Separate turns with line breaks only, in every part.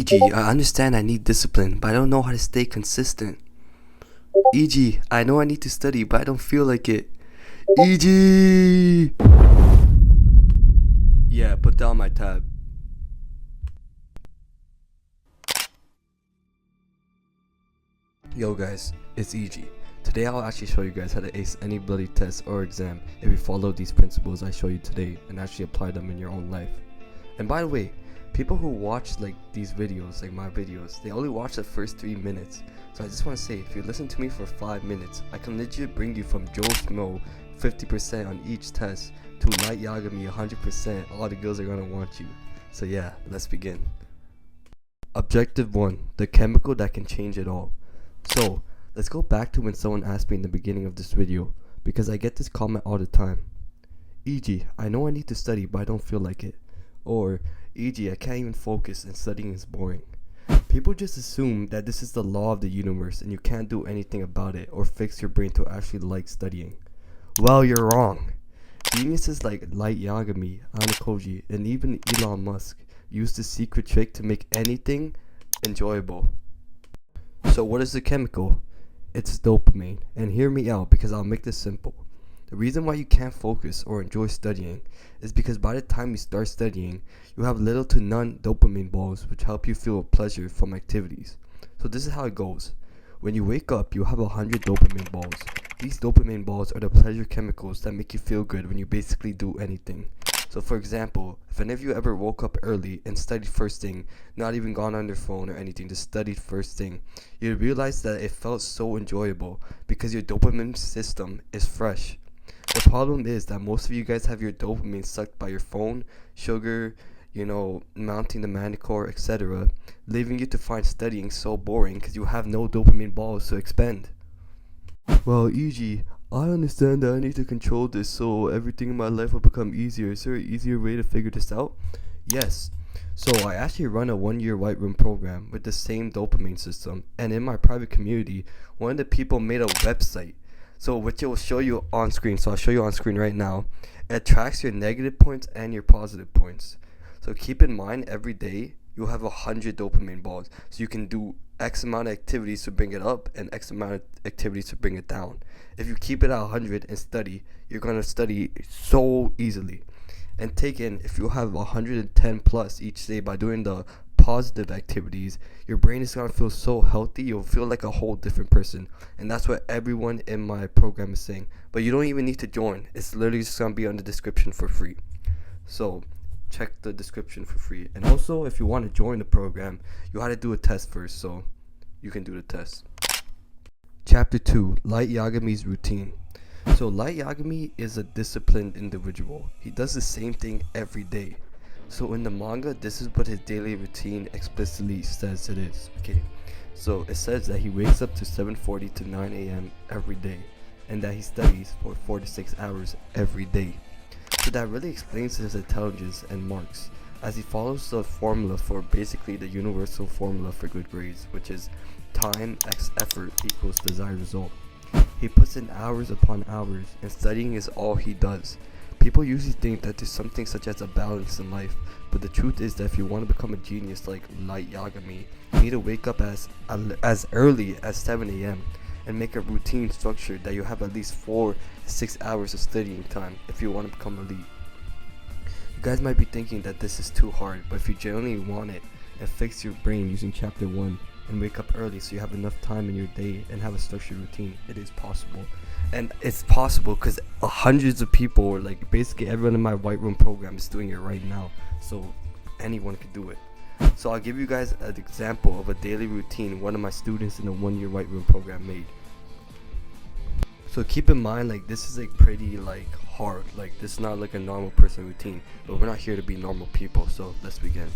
E.g., I understand I need discipline, but I don't know how to stay consistent. E.g., I know I need to study, but I don't feel like it. E.g. Yeah, put down my tab. Yo guys, it's E.g. Today I'll actually show you guys how to ace any bloody test or exam if you follow these principles I show you today and actually apply them in your own life. And by the way, people who watch these videos, like my videos, they only watch the first 3 minutes. So I just want to say, if you listen to me for 5 minutes, I can legit bring you from Joe Schmo 50% on each test to Light Yagami 100%. All the girls are gonna want you. So yeah, let's begin. Objective 1, the chemical that can change it all. So, let's go back to when someone asked me in the beginning of this video, because I get this comment all the time. E.g., I know I need to study, but I don't feel like it. Or, E.g., I can't even focus and studying is boring. People just assume that this is the law of the universe and you can't do anything about it or fix your brain to actually like studying. Well, you're wrong. Geniuses like Light Yagami, Anakoji, and even Elon Musk use this secret trick to make anything enjoyable. So what is the chemical? It's dopamine. And hear me out because I'll make this simple. The reason why you can't focus or enjoy studying is because by the time you start studying, you have little to none dopamine balls which help you feel pleasure from activities. So this is how it goes. When you wake up, you have 100 dopamine balls. These dopamine balls are the pleasure chemicals that make you feel good when you basically do anything. So for example, if any of you ever woke up early and studied first thing, not even gone on their phone or anything, just studied first thing, you'd realize that it felt so enjoyable because your dopamine system is fresh. The problem is that most of you guys have your dopamine sucked by your phone, sugar, mounting the manicure, etc., leaving you to find studying so boring because you have no dopamine balls to expend. Well, E.g., I understand that I need to control this so everything in my life will become easier. Is there an easier way to figure this out? Yes. So I actually run a 1-year White Room program with the same dopamine system, and in my private community, one of the people made a website. So which it will show you on screen. So I'll show you on screen right now. It tracks your negative points and your positive points. So keep in mind every day you'll have 100 dopamine balls. So you can do X amount of activities to bring it up and X amount of activities to bring it down. If you keep it at 100 and study, you're going to study so easily. And take in, if you have 110 plus each day by doing the positive activities, your brain is going to feel so healthy, you'll feel like a whole different person. And that's what everyone in my program is saying. But you don't even need to join. It's literally just going to be on the description for free. So check the description for free. And also, if you want to join the program, you have to do a test first, so you can do the test. Chapter 2, Light Yagami's routine. So Light Yagami is a disciplined individual. He does the same thing every day. So in the manga, this is what his daily routine explicitly says it is. Okay, so it says that he wakes up to 7:40 to 9 a.m. every day, and that he studies for 4 to 6 hours every day. So that really explains his intelligence and marks, as he follows the formula for basically the universal formula for good grades, which is time x effort equals desired result. He puts in hours upon hours, and studying is all he does. People usually think that there's something such as a balance in life, but the truth is that if you want to become a genius like Light Yagami, you need to wake up as early as 7 a.m. and make a routine structured that you have at least 4 to 6 hours of studying time if you want to become elite. You guys might be thinking that this is too hard, but if you genuinely want it and fix your brain using chapter 1 and wake up early so you have enough time in your day and have a structured routine, it is possible. And it's possible because hundreds of people, or basically everyone in my White Room program, is doing it right now. So anyone can do it. So I'll give you guys an example of a daily routine one of my students in the 1-year White Room program made. So keep in mind, this is pretty hard. This is not a normal person routine, but we're not here to be normal people. So let's begin.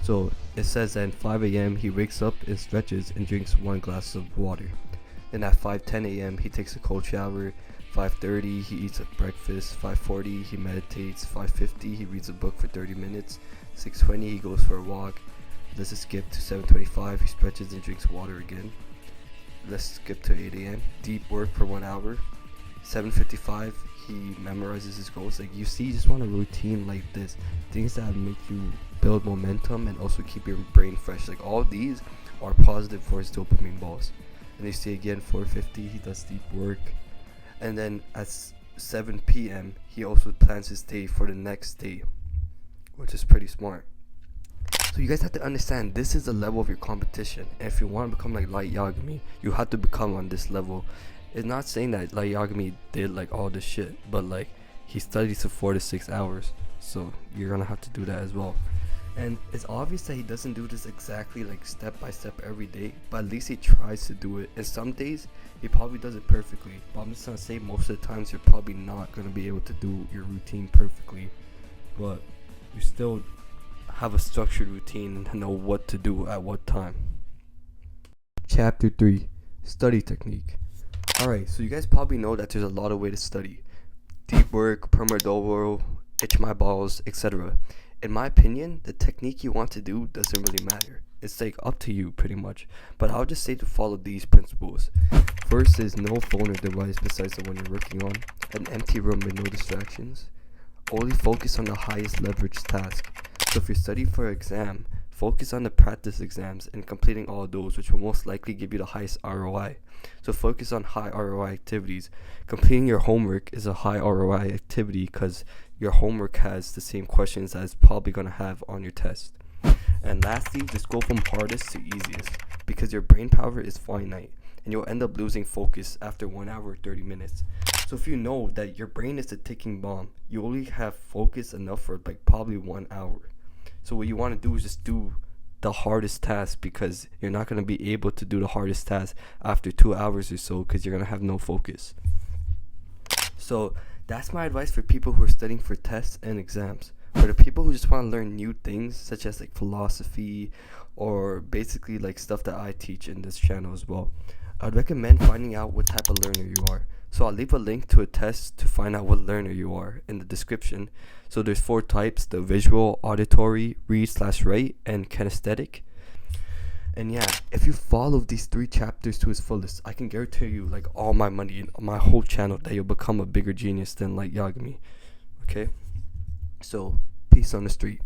So it says that at 5 a.m. he wakes up and stretches and drinks 1 glass of water. Then at 5:10 a.m. he takes a cold shower. 5:30 he eats a breakfast. 5:40 he meditates. 5:50 he reads a book for 30 minutes. 6:20 he goes for a walk. Let's just skip to 7:25. He stretches and drinks water again. Let's skip to 8 a.m. Deep work for 1 hour. 7:55 he memorizes his goals. You see, you just want a routine like this, things that make you build momentum and also keep your brain fresh. Like all these are positive for his dopamine balls. And you see again 4:50 he does deep work, and then at 7 p.m. he also plans his day for the next day, which is pretty smart. So you guys have to understand this is the level of your competition, and if you want to become like Light Yagami, you have to become on this level. It's not saying that Light Yagami did like all this shit, but like he studies for 4 to 6 hours, so you're gonna have to do that as well. And it's obvious that he doesn't do this exactly like step by step every day, but at least he tries to do it. And some days he probably does it perfectly, but I'm just gonna say most of the times you're probably not gonna be able to do your routine perfectly, but you still have a structured routine and know what to do at what time. Chapter 3, Study Technique. Alright, so you guys probably know that there's a lot of ways to study. Deep work, Pomodoro, itch my balls, etc. In my opinion, the technique you want to do doesn't really matter. It's like up to you pretty much. But I'll just say to follow these principles. First is no phone or device besides the one you're working on. An empty room with no distractions. Only focus on the highest leverage task. So if you're studying for an exam, focus on the practice exams and completing all of those, which will most likely give you the highest ROI. So focus on high ROI activities. Completing your homework is a high ROI activity because your homework has the same questions as probably going to have on your test. And lastly, just go from hardest to easiest because your brain power is finite and you'll end up losing focus after 1 hour 30 minutes. So if you know that your brain is a ticking bomb, you only have focus enough for like probably 1 hour. So what you want to do is just do the hardest task because you're not going to be able to do the hardest task after 2 hours or so because you're going to have no focus. So that's my advice for people who are studying for tests and exams. For the people who just want to learn new things such as like philosophy or basically like stuff that I teach in this channel as well, I'd recommend finding out what type of learner you are. So I'll leave a link to a test to find out what learner you are in the description. So there's 4 types: the visual, auditory, read/write, and kinesthetic. And yeah, if you follow these 3 chapters to its fullest, I can guarantee you like all my money and my whole channel that you'll become a bigger genius than Light Yagami. Okay? So, peace on the street.